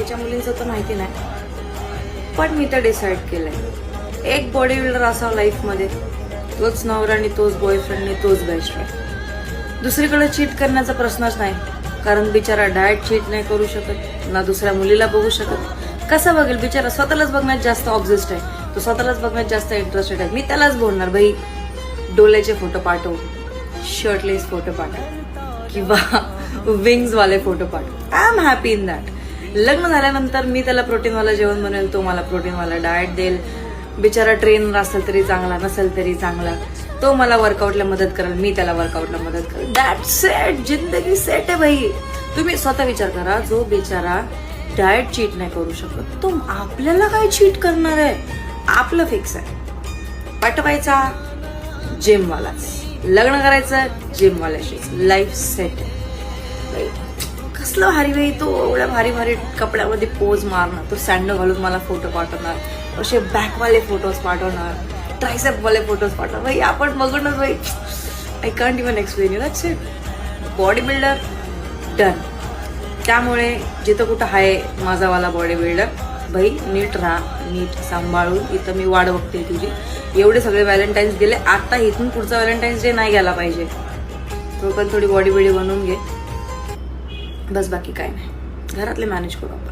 बाकीच्या मुलींचं तर माहिती नाही, पण मी तर डिसाईड केलंय एक बॉडी बिल्डर असावं लाईफमध्ये, तोच नवरा आणि तोच बॉयफ्रेंड आणि तोच बेस्ट फ्रेंड. दुसरीकडे चीट करण्याचा प्रश्नच नाही, कारण बिचारा डाएट चीट नाही करू शकत, ना दुसऱ्या मुलीला बघू शकत. कसं बघेल बिचारा? स्वतःलाच बघण्यात जास्त ऑब्झेस्ड आहे, तो स्वतःलाच बघण्यात जास्त इंटरेस्टेड आहे. मी त्यालाच बोलणार, भाई डोल्याचे फोटो पाठव, शर्टलेस फोटो पाठव, किंवा विंग्स वाले फोटो पाठव. I am happy in that. लग्न झाल्यानंतर मी त्याला प्रोटीनवाला जेवण बनवेल, तो मला प्रोटीनवाला डाएट देईल. बिचारा ट्रेनर असेल तरी चांगला, नसेल तरी चांगला, तो मला वर्कआउटला मदत करेल, मी त्याला वर्कआउटला मदत करेल. That's it. जिंदगी सेट आहे भाई. तुम्ही स्वतः विचार करा, जो बिचारा डाएट चीट नाही करू शकत, तो आपल्याला काय चीट करणार आहे? आपलं फिक्स आहे, पाठवायचा जिमवालाच, लग्न करायचं जिमवाल्याशीच, लाईफ सेट आहे. कसलं भारी भाई, तो एवढ्या भारी भारी कपड्यामध्ये पोज मारणार, तो सँडो घालून मला फोटो पाठवणार, असे बॅकवाले फोटोज पाठवणार, ट्रायसेपवाले फोटोज पाठवणार. भाई आपण बघूनच भाई I can't even explain you. That's it. Body builder done. त्यामुळे जिथं कुठं आहे माझावाला बॉडी बिल्डर, भाई नीट राहा, नीट सांभाळून. इथं मी वाट बघते तुझी. एवढे सगळे व्हॅलेंटाईन्स गेले, आता इथून पुढचा व्हॅलेंटाईन्स डे नाही गेला पाहिजे. तो पण थोडी बॉडी बिल्डी बनवून घे, बस. बाकी काय नाही, घरातले मॅनेज करू आपण.